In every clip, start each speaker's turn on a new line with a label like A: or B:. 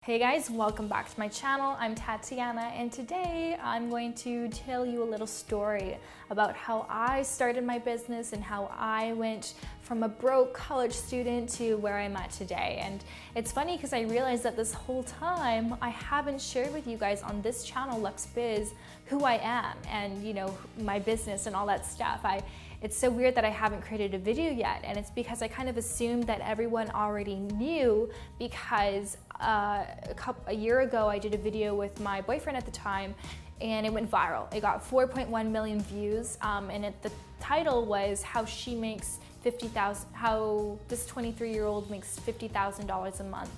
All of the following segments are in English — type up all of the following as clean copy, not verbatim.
A: Hey guys, welcome back to my channel. I'm Tatiana, and today I'm going to tell you a little story about how I started my business and how I went from a broke college student to where I'm at today. And it's funny because I realized that this whole time I haven't shared with you guys on this channel, Lux Biz, who I am and my business and all that stuff. It's so weird that I haven't created a video yet, and it's because I kind of assumed that everyone already knew because a year ago I did a video with my boyfriend at the time and it went viral. It got 4.1 million views and the title was how she makes how this 23-year-old makes $50,000 a month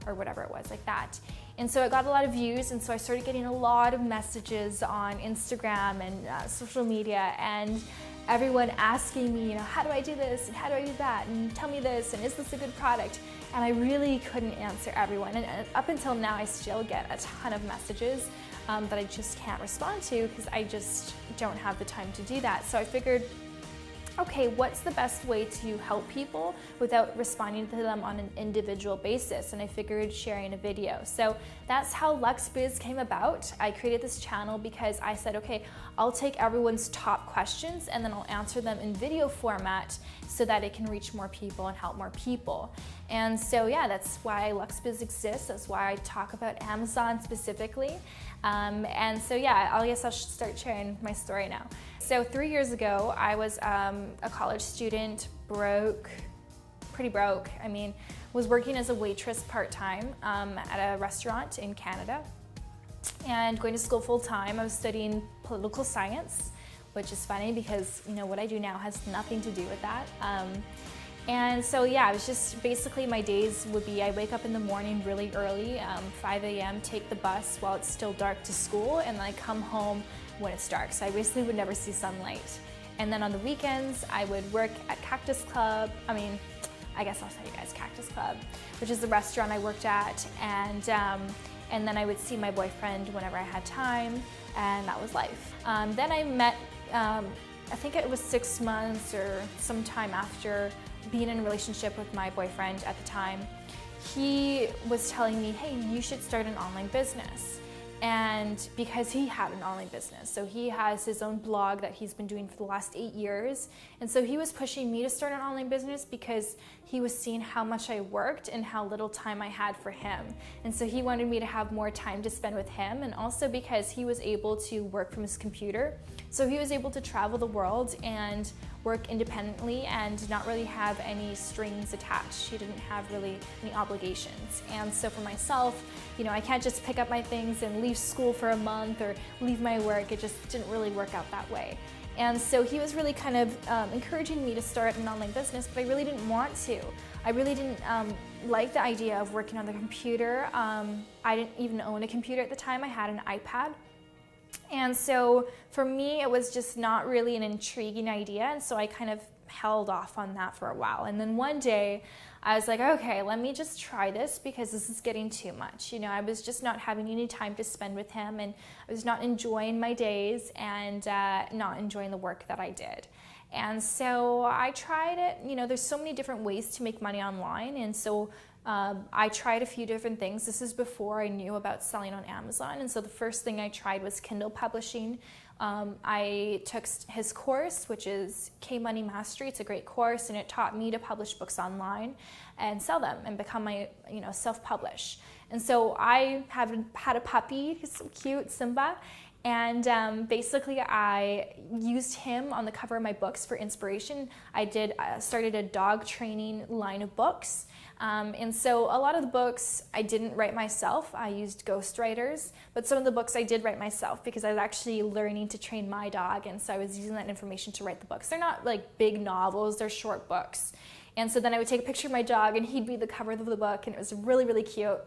A: or whatever it was, like that. And so it got a lot of views, and so I started getting a lot of messages on Instagram and social media, and everyone asking me, how do I do this and how do I do that and tell me this and is this a good product? And I really couldn't answer everyone, and up until now I still get a ton of messages that I just can't respond to because I just don't have the time to do that. So I figured, okay, what's the best way to help people without responding to them on an individual basis? And I figured sharing a video. So that's how Lux Biz came about. I created this channel because I said, okay, I'll take everyone's top questions and then I'll answer them in video format so that it can reach more people and help more people. And so yeah, that's why Lux Biz exists. That's why I talk about Amazon specifically. And so yeah, I guess I'll start sharing my story now. So 3 years ago, I was a college student, pretty broke. I mean, was working as a waitress part-time at a restaurant in Canada and going to school full-time. I was studying political science, which is funny because what I do now has nothing to do with that. And so yeah, it was just basically my days would be I wake up in the morning really early, 5 a.m., take the bus while it's still dark to school, and then I come home when it's dark. So I basically would never see sunlight. And then on the weekends, I would work at Cactus Club. I guess I'll tell you guys Cactus Club, which is the restaurant I worked at. And then I would see my boyfriend whenever I had time, and that was life. Then I met, I think it was 6 months or some time after being in a relationship with my boyfriend at the time, he was telling me, hey, you should start an online business. And because he had an online business, so he has his own blog that he's been doing for the last 8 years. And so he was pushing me to start an online business because he was seeing how much I worked and how little time I had for him. And so he wanted me to have more time to spend with him, and also because he was able to work from his computer. So he was able to travel the world and work independently and not really have any strings attached. He didn't have really any obligations. And so for myself, I can't just pick up my things and leave school for a month or leave my work. It just didn't really work out that way. And so he was really kind of encouraging me to start an online business, but I really didn't want to. I really didn't like the idea of working on the computer. I didn't even own a computer at the time. I had an iPad. And so for me, it was just not really an intriguing idea. And so I kind of held off on that for a while. And then one day I was like, okay, let me just try this because this is getting too much. I was just not having any time to spend with him, and I was not enjoying my days and not enjoying the work that I did. And so I tried it. There's so many different ways to make money online. And so I tried a few different things. This is before I knew about selling on Amazon. And so the first thing I tried was Kindle publishing. I took his course, which is K-Money Mastery. It's a great course, and it taught me to publish books online and sell them and become my, self-publish. And so I had a puppy. He's so cute, Simba. And basically I used him on the cover of my books for inspiration. I started a dog training line of books. And so a lot of the books I didn't write myself. I used ghostwriters, but some of the books I did write myself because I was actually learning to train my dog, and so I was using that information to write the books. They're not like big novels, they're short books. And so then I would take a picture of my dog and he'd be the cover of the book, and it was really, really cute.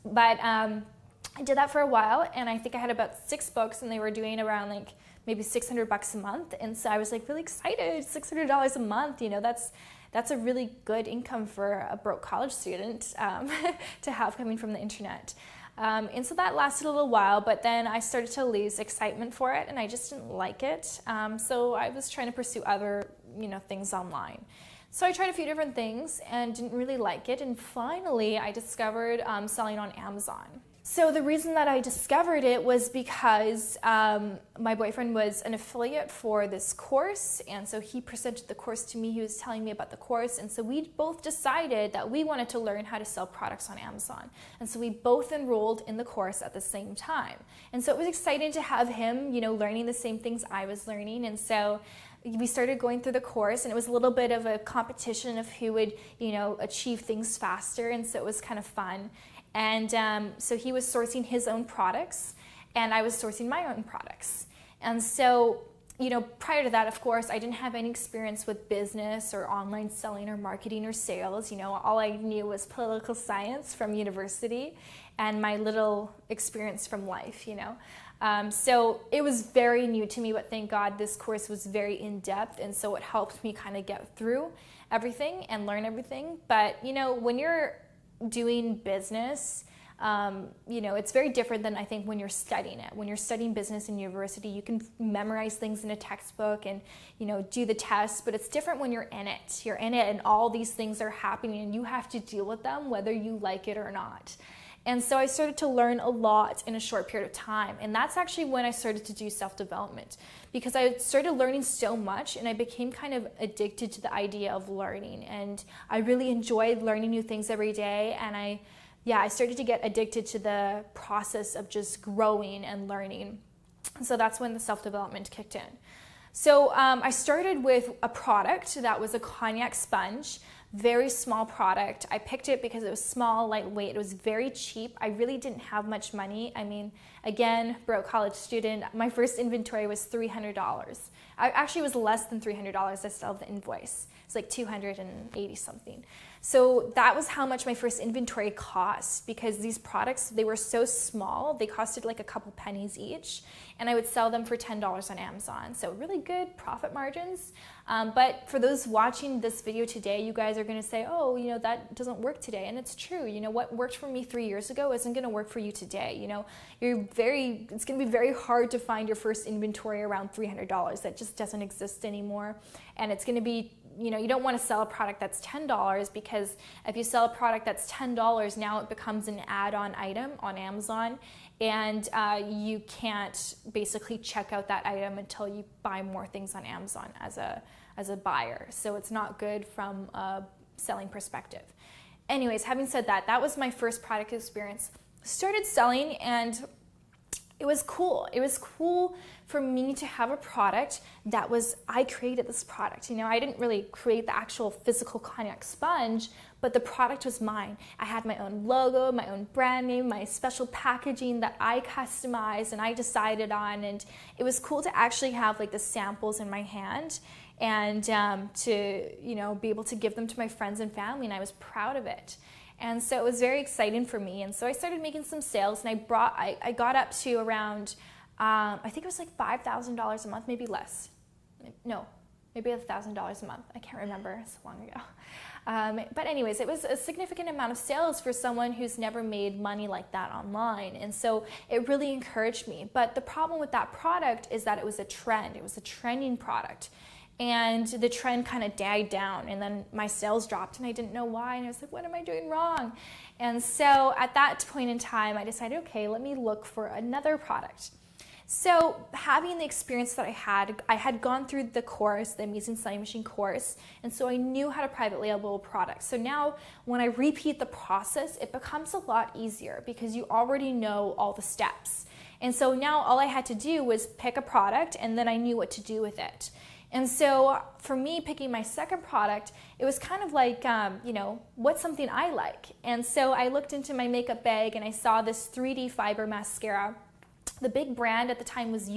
A: But I did that for a while, and I think I had about 6 books, and they were doing around like maybe $600 a month. And so I was like really excited, $600 a month, that's a really good income for a broke college student to have coming from the internet. And so that lasted a little while, but then I started to lose excitement for it, and I just didn't like it. So I was trying to pursue other, things online. So I tried a few different things and didn't really like it. And finally, I discovered selling on Amazon. So the reason that I discovered it was because my boyfriend was an affiliate for this course, and so he presented the course to me. He was telling me about the course, and so we both decided that we wanted to learn how to sell products on Amazon. And so we both enrolled in the course at the same time. And so it was exciting to have him, you know, learning the same things I was learning. And so we started going through the course, and it was a little bit of a competition of who would, you know, achieve things faster, and so it was kind of fun. And so he was sourcing his own products, and I was sourcing my own products. And so, you know, prior to that, of course, I didn't have any experience with business or online selling or marketing or sales. You know, all I knew was political science from university and my little experience from life, you know. So it was very new to me, but thank God this course was very in-depth, and so it helped me kind of get through everything and learn everything. But, you know, when you're doing business, you know, it's very different than I think when you're studying it. When you're studying business in university, you can memorize things in a textbook and, you know, do the tests, but it's different when you're in it. You're in it and all these things are happening and you have to deal with them whether you like it or not. And so I started to learn a lot in a short period of time. And that's actually when I started to do self-development, because I started learning so much and I became kind of addicted to the idea of learning. And I really enjoyed learning new things every day. And I started to get addicted to the process of just growing and learning. So that's when the self-development kicked in. So I started with a product that was a cognac sponge. Very small product. I picked it because it was small, lightweight. It was very cheap. I really didn't have much money. I mean, again, broke college student. My first inventory was $300. I actually was less than $300. I still have the invoice. It's like 280 something. So that was how much my first inventory cost, because these products, they were so small. They costed like a couple pennies each, and I would sell them for $10 on Amazon. So really good profit margins. But for those watching this video today, you guys are going to say, oh, you know, that doesn't work today. And it's true. You know, what worked for me 3 years ago isn't going to work for you today. You know, it's going to be very hard to find your first inventory around $300. That just doesn't exist anymore. And it's going to be, you know, you don't want to sell a product that's $10, because if you sell a product that's $10, now it becomes an add-on item on Amazon, and you can't basically check out that item until you buy more things on Amazon as a buyer. So it's not good from a selling perspective. Anyways, having said that, that was my first product experience. Started selling, and it was cool. It was cool for me to have a product that was, I created this product. You know, I didn't really create the actual physical cognac sponge, but the product was mine. I had my own logo, my own brand name, my special packaging that I customized and I decided on. And it was cool to actually have like the samples in my hand and to, you know, be able to give them to my friends and family, and I was proud of it. And so it was very exciting for me. And so I started making some sales, and I got up to around, I think it was like $5,000 a month, maybe less. No, maybe $1,000 a month. I can't remember, it's long ago. But anyways, it was a significant amount of sales for someone who's never made money like that online. And so it really encouraged me. But the problem with that product is that it was a trend. It was a trending product. And the trend kind of died down, and then my sales dropped, and I didn't know why, and I was like, what am I doing wrong? And so at that point in time, I decided, okay, let me look for another product. So having the experience that I had gone through the course, the Amazing Selling Machine course, and so I knew how to private label products. So now when I repeat the process, it becomes a lot easier because you already know all the steps. And so now all I had to do was pick a product, and then I knew what to do with it. And so for me, picking my second product, it was kind of like, you know, what's something I like? And so I looked into my makeup bag and I saw this 3D fiber mascara. The big brand at the time was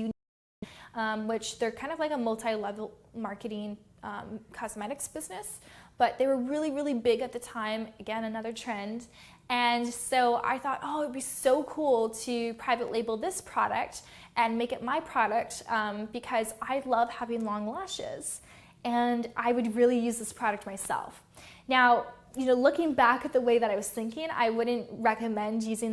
A: which they're kind of like a multi-level marketing cosmetics business, but they were really, really big at the time. Again, another trend. And so I thought, oh, it'd be so cool to private label this product and make it my product because I love having long lashes, and I would really use this product myself. Now, you know, looking back at the way that I was thinking, I wouldn't recommend using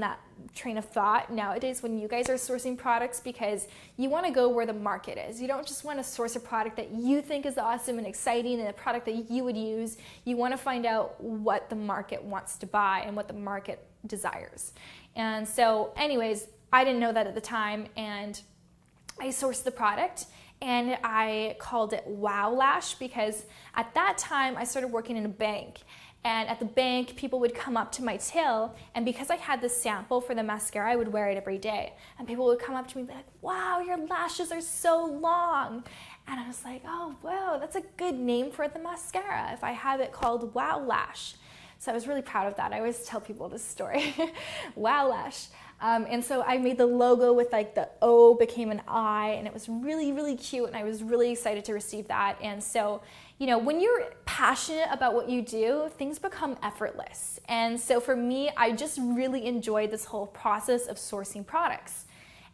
A: train of thought nowadays when you guys are sourcing products, because you want to go where the market is. You don't just want to source a product that you think is awesome and exciting and a product that you would use. You want to find out what the market wants to buy and what the market desires. And so anyways, I didn't know that at the time, and I sourced the product and I called it Wow Lash, because at that time I started working in a bank. And at the bank, people would come up to my till, and because I had this sample for the mascara, I would wear it every day. And people would come up to me and be like, wow, your lashes are so long. And I was like, oh, wow, that's a good name for the mascara if I have it called Wow Lash. So I was really proud of that. I always tell people this story, Wow Lash. And so I made the logo with like the O became an I, and it was really, really cute, and I was really excited to receive that. And so, you know, when you're passionate about what you do, things become effortless. And so for me, I just really enjoyed this whole process of sourcing products.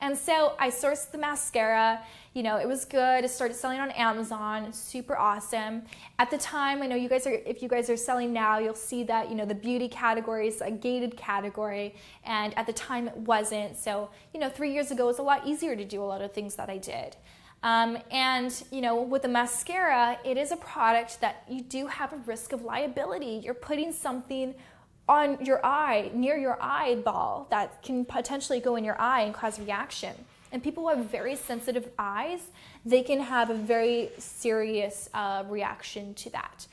A: And so I sourced the mascara, you know, it was good. It started selling on Amazon, super awesome. At the time, I know you guys are, if you guys are selling now, you'll see that, you know, the beauty category is a gated category, and at the time it wasn't. So, you know, 3 years ago, it was a lot easier to do a lot of things that I did. And, you know, with the mascara, it is a product that you do have a risk of liability. You're putting something on your eye, near your eyeball, that can potentially go in your eye and cause reaction. And people who have very sensitive eyes, they can have a very serious reaction to that.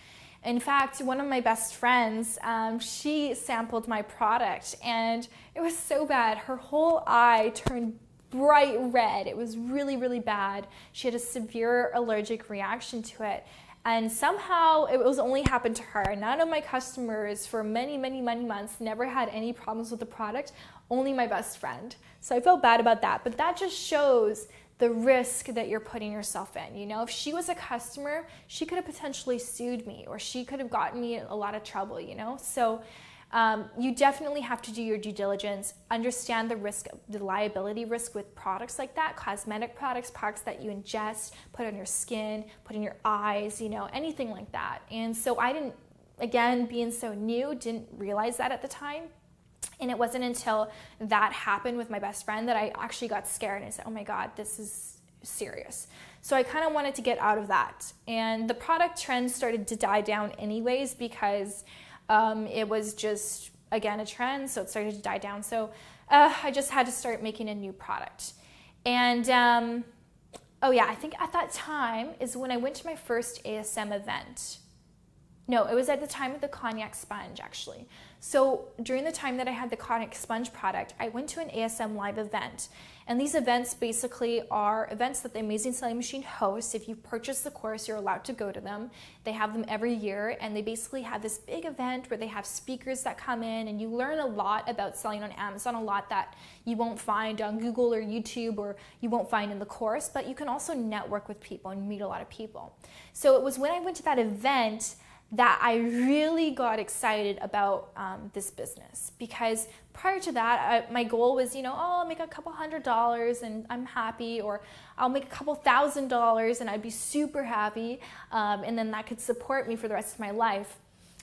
A: In fact, one of my best friends, she sampled my product, and it was so bad. Her whole eye turned bright red. It was really, really bad. She had a severe allergic reaction to it. And somehow it was only happened to her. None of my customers for many, many, many months never had any problems with the product, only my best friend. So I felt bad about that, but that just shows the risk that you're putting yourself in. You know, if she was a customer, she could have potentially sued me, or she could have gotten me in a lot of trouble, you know? So you definitely have to do your due diligence, understand the risk, the liability risk with products like that, cosmetic products, products that you ingest, put on your skin, put in your eyes, you know, anything like that. And so I didn't, again, being so new, didn't realize that at the time. And it wasn't until that happened with my best friend that I actually got scared and I said, oh my God, this is serious. So I kind of wanted to get out of that. And the product trend started to die down anyways, because it was just, again, a trend, so it started to die down. So I just had to start making a new product. And oh yeah, I think at that time is when I went to my first ASM event. No, it was at the time of the cognac sponge, actually. So during the time that I had the cognac sponge product, I went to an ASM live event. And these events basically are events that the Amazing Selling Machine hosts. If you purchase the course, you're allowed to go to them. They have them every year, and they basically have this big event where they have speakers that come in, and you learn a lot about selling on Amazon, a lot that you won't find on Google or YouTube, or you won't find in the course, but you can also network with people and meet a lot of people. So it was when I went to that event that I really got excited about this business, because prior to that, my goal was, you know, oh, I'll make a couple $100 and I'm happy, or I'll make a couple $1,000 and I'd be super happy, and then that could support me for the rest of my life.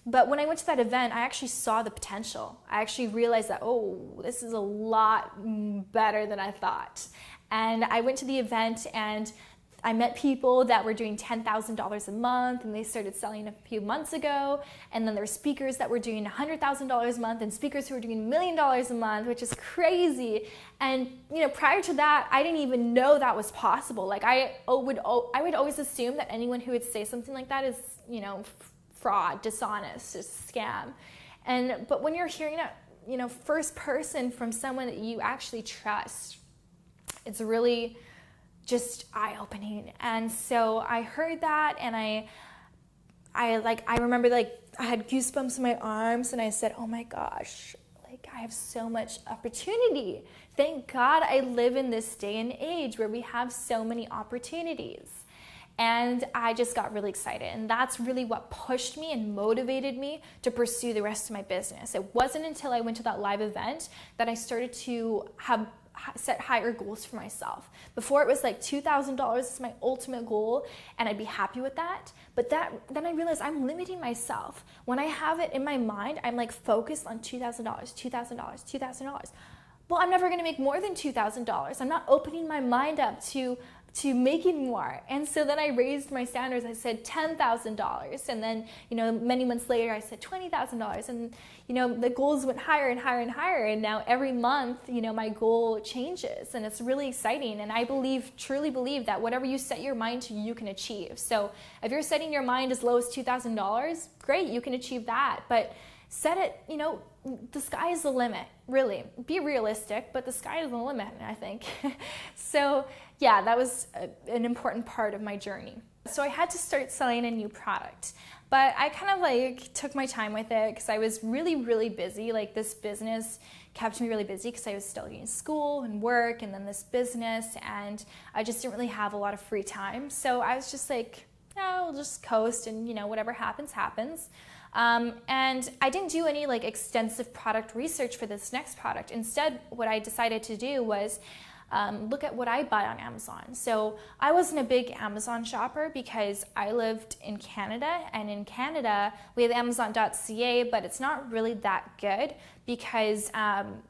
A: But when I went to that event, I actually saw the potential. I actually realized that, oh, this is a lot better than I thought. And I went to the event and I met people that were doing $10,000 a month, and they started selling a few months ago. And then there were speakers that were doing $100,000 a month, and speakers who were doing $1 million a month, which is crazy. And you know, prior to that, I didn't even know that was possible. Like I would always assume that anyone who would say something like that is, you know, fraud, dishonest, a scam. But when you're hearing it, you know, first person from someone that you actually trust, it's really just eye-opening. And so I heard that, and I remember, like, I had goosebumps in my arms, and I said, oh my gosh, like, I have so much opportunity. Thank God I live in this day and age where we have so many opportunities. And I just got really excited, and that's really what pushed me and motivated me to pursue the rest of my business. It wasn't until I went to that live event that I started to set higher goals for myself. Before, it was like $2,000 is my ultimate goal, and I'd be happy with that. But then I realized I'm limiting myself. When I have it in my mind, I'm like focused on $2,000, $2,000, $2,000. well, I'm never gonna make more than $2,000. I'm not opening my mind up to making more. And so then I raised my standards. I said $10,000. And then, many months later, I said $20,000. And, the goals went higher and higher and higher. And now every month, my goal changes, and it's really exciting. And I truly believe that whatever you set your mind to, you can achieve. So if you're setting your mind as low as $2,000, great, you can achieve that. But set it, the sky is the limit, really. Be realistic, but the sky is the limit, I think. So yeah, that was an important part of my journey. So I had to start selling a new product, but I kind of took my time with it because I was really, really busy. This business kept me really busy because I was still in school and work, and then this business, and I just didn't really have a lot of free time. So I was just I'll just coast, and whatever happens, happens. And I didn't do any extensive product research for this next product. Instead, what I decided to do was look at what I buy on Amazon. So I wasn't a big Amazon shopper because I lived in Canada, and in Canada we have Amazon.ca, but it's not really that good because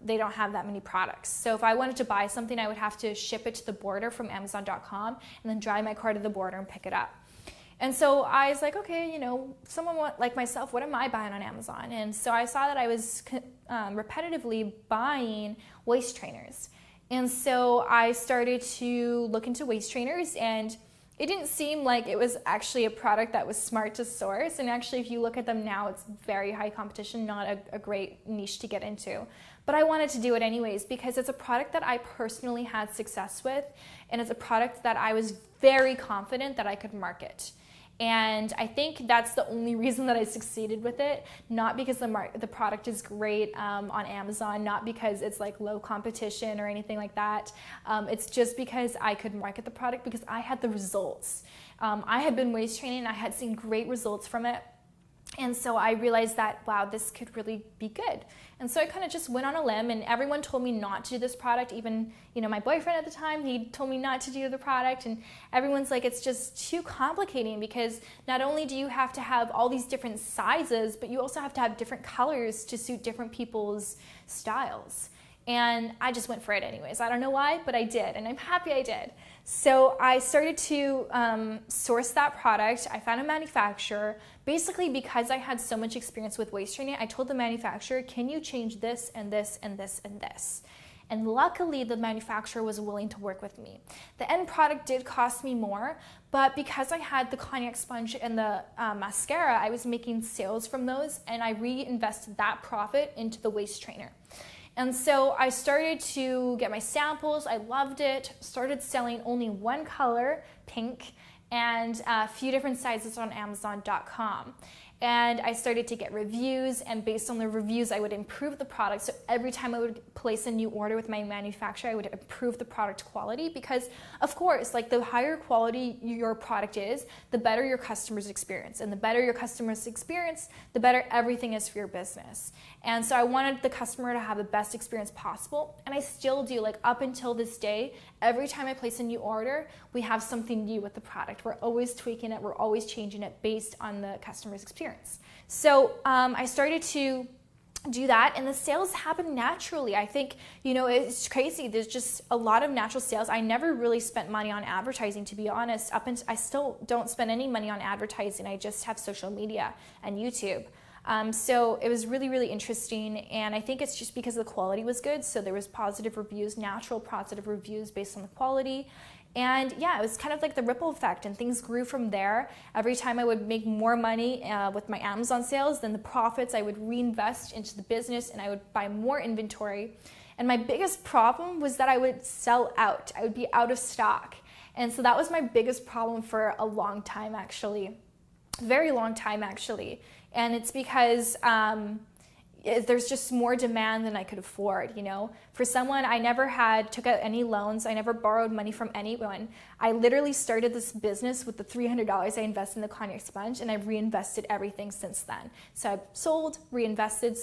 A: they don't have that many products. So if I wanted to buy something, I would have to ship it to the border from Amazon.com and then drive my car to the border and pick it up. And so I was okay, someone like myself, what am I buying on Amazon? And so I saw that I was repetitively buying waist trainers. And so I started to look into waist trainers, and it didn't seem like it was actually a product that was smart to source. And actually, if you look at them now, it's very high competition, not a great niche to get into. But I wanted to do it anyways because it's a product that I personally had success with, and it's a product that I was very confident that I could market. And I think that's the only reason that I succeeded with it, not because the product is great on Amazon, not because it's low competition or anything like that. It's just because I could market the product because I had the results. I had been waist training, I had seen great results from it. And so I realized that, wow, this could really be good. And so I kind of just went on a limb, and everyone told me not to do this product. Even, my boyfriend at the time, he told me not to do the product. And everyone's it's just too complicating because not only do you have to have all these different sizes, but you also have to have different colors to suit different people's styles. And I just went for it anyways. I don't know why, but I did, and I'm happy I did. So I started to source that product. I found a manufacturer. Basically, because I had so much experience with waist training, I told the manufacturer, can you change this and this and this and this? And luckily, the manufacturer was willing to work with me. The end product did cost me more, but because I had the cognac sponge and the mascara, I was making sales from those, and I reinvested that profit into the waist trainer. And so I started to get my samples. I loved it. Started selling only one color, pink, and a few different sizes on Amazon.com. And I started to get reviews, and based on the reviews, I would improve the product. So every time I would place a new order with my manufacturer, I would improve the product quality because, of course, the higher quality your product is, the better your customer's experience. And the better your customer's experience, the better everything is for your business. And so I wanted the customer to have the best experience possible, and I still do. Up until this day, every time I place a new order, we have something new with the product. We're always tweaking it, we're always changing it based on the customer's experience. So I started to do that, and the sales happen naturally. I think, it's crazy. There's just a lot of natural sales. I never really spent money on advertising, to be honest. I still don't spend any money on advertising. I just have social media and YouTube. So it was really, really interesting, and I think it's just because the quality was good. So there was positive reviews, natural positive reviews based on the quality. And yeah, it was kind of like the ripple effect, and things grew from there. Every time I would make more money with my Amazon sales, then the profits I would reinvest into the business, and I would buy more inventory. And my biggest problem was that I would sell out. I would be out of stock. And so that was my biggest problem for a long time, actually. Very long time, actually. And it's because there's just more demand than I could afford, For someone, I never took out any loans. I never borrowed money from anyone. I literally started this business with the $300 I invested in the cognac sponge, and I've reinvested everything since then. So I've sold, reinvested,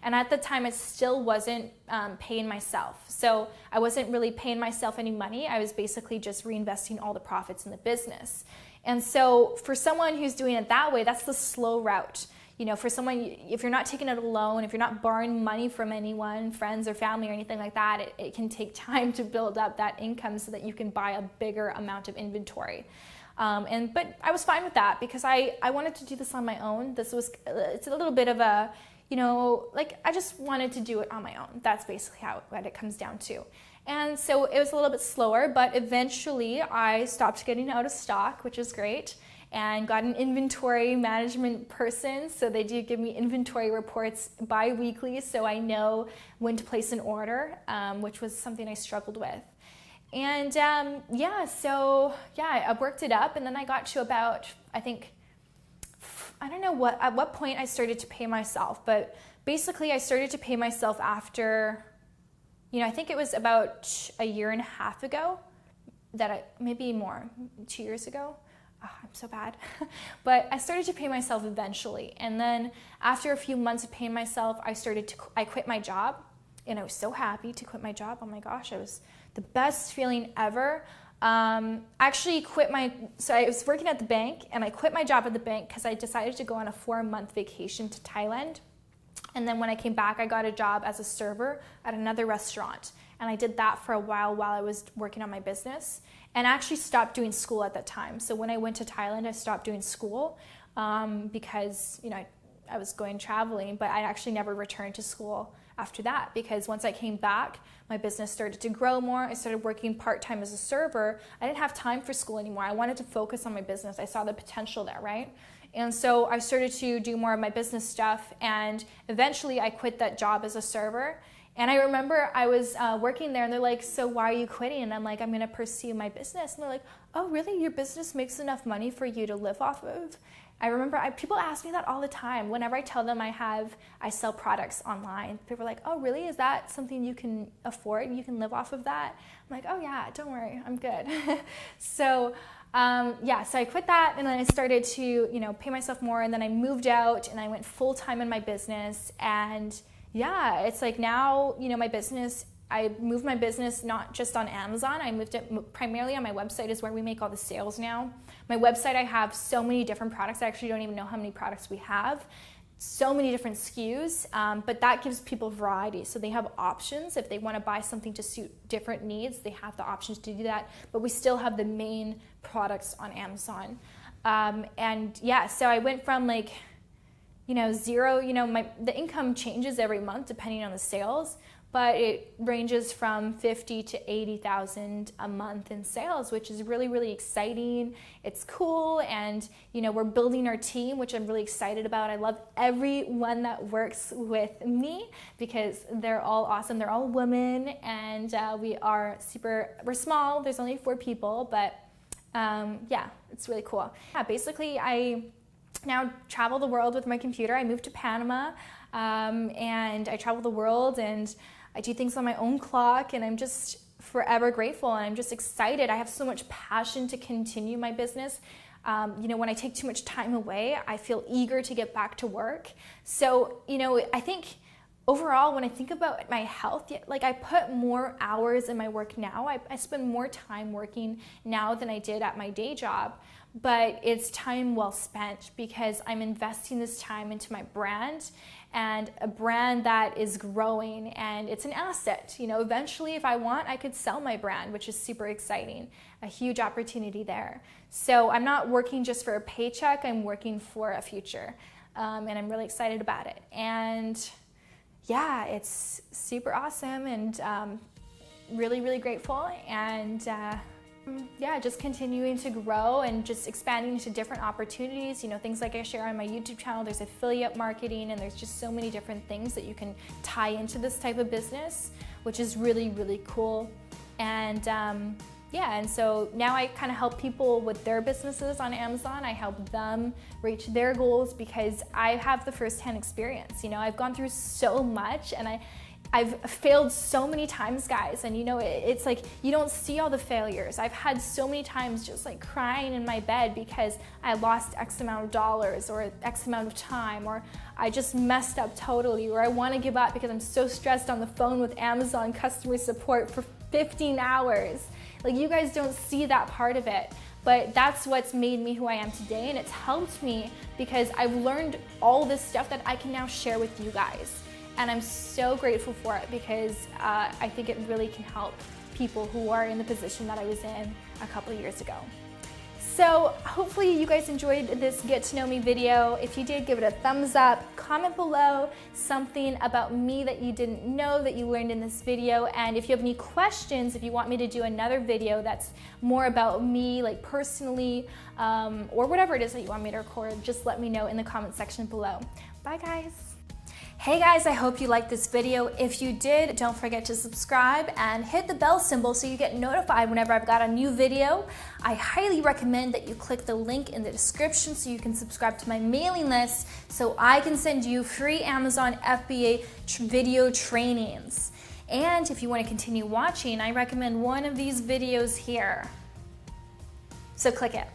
A: and at the time I still wasn't paying myself. So I wasn't really paying myself any money. I was basically just reinvesting all the profits in the business. And so for someone who's doing it that way, that's the slow route. for someone, if you're not taking out a loan, if you're not borrowing money from anyone, friends or family or anything like that, it can take time to build up that income so that you can buy a bigger amount of inventory. But I was fine with that because I wanted to do this on my own. It's a little bit of a, I just wanted to do it on my own. That's basically what it comes down to. And so it was a little bit slower, but eventually I stopped getting out of stock, which is great, and got an inventory management person. So they do give me inventory reports bi-weekly, so I know when to place an order, which was something I struggled with. And I worked it up, and then I got to about, I don't know at what point I started to pay myself, but basically I started to pay myself after, I think it was about a year and a half ago, maybe more, 2 years ago. Oh, I'm so bad. But I started to pay myself eventually. And then after a few months of paying myself, I quit my job, and I was so happy to quit my job. Oh my gosh, it was the best feeling ever. So I was working at the bank, and I quit my job at the bank because I decided to go on a 4-month vacation to Thailand. And then when I came back, I got a job as a server at another restaurant. And I did that for a while I was working on my business. And I actually stopped doing school at that time. So when I went to Thailand, I stopped doing school because, I was going traveling, but I actually never returned to school after that, because once I came back, my business started to grow more. I started working part-time as a server. I didn't have time for school anymore. I wanted to focus on my business. I saw the potential there, right? And so I started to do more of my business stuff, and eventually I quit that job as a server. And I remember I was working there, and they're like, so why are you quitting? And I'm like, I'm going to pursue my business. And they're like, oh, really? Your business makes enough money for you to live off of? I remember people ask me that all the time. Whenever I tell them I sell products online, people are like, oh, really? Is that something you can afford and you can live off of that? I'm like, oh yeah, don't worry, I'm good. So I quit that, and then I started to, pay myself more, and then I moved out and I went full time in my business. And yeah, it's like now, my business, I moved my business not just on Amazon. I moved it primarily on my website, is where we make all the sales now. My website, I have so many different products. I actually don't even know how many products we have. So many different SKUs, but that gives people variety. So they have options. If they want to buy something to suit different needs, they have the options to do that. But we still have the main products on Amazon. So I went from zero, the income changes every month depending on the sales, but it ranges from 50 to 80,000 a month in sales, which is really, really exciting. It's cool, and we're building our team, which I'm really excited about. I love everyone that works with me because they're all awesome. They're all women, and we're small. There's only 4 people, but it's really cool. Yeah, basically I now travel the world with my computer. I moved to Panama, and I travel the world, and I do things on my own clock, and I'm just forever grateful, and I'm just excited. I have so much passion to continue my business. When I take too much time away, I feel eager to get back to work. So, I think overall, when I think about my health, I put more hours in my work now. I spend more time working now than I did at my day job. But it's time well spent because I'm investing this time into my brand, and a brand that is growing, and it's an asset. Eventually, if I want, I could sell my brand, which is super exciting, a huge opportunity there. So I'm not working just for a paycheck, I'm working for a future, and I'm really excited about it. And yeah, it's super awesome, and really, really grateful, and just continuing to grow and just expanding into different opportunities, things like I share on my YouTube channel. There's affiliate marketing, and there's just so many different things that you can tie into this type of business, which is really, really cool. And and so now I kind of help people with their businesses on Amazon. I help them reach their goals because I have the firsthand experience. I've gone through so much, and I've failed so many times, guys, and it's like you don't see all the failures. I've had so many times just crying in my bed because I lost X amount of dollars or X amount of time, or I just messed up totally, or I want to give up because I'm so stressed on the phone with Amazon customer support for 15 hours. You guys don't see that part of it, but that's what's made me who I am today, and it's helped me because I've learned all this stuff that I can now share with you guys. And I'm so grateful for it because I think it really can help people who are in the position that I was in a couple of years ago. So hopefully you guys enjoyed this get to know me video. If you did, give it a thumbs up, comment below something about me that you didn't know that you learned in this video. And if you have any questions, if you want me to do another video that's more about me, like personally, or whatever it is that you want me to record, just let me know in the comment section below. Bye guys. Hey guys, I hope you liked this video. If you did, don't forget to subscribe and hit the bell symbol so you get notified whenever I've got a new video. I highly recommend that you click the link in the description so you can subscribe to my mailing list so I can send you free Amazon FBA video trainings. And if you want to continue watching, I recommend one of these videos here. So click it.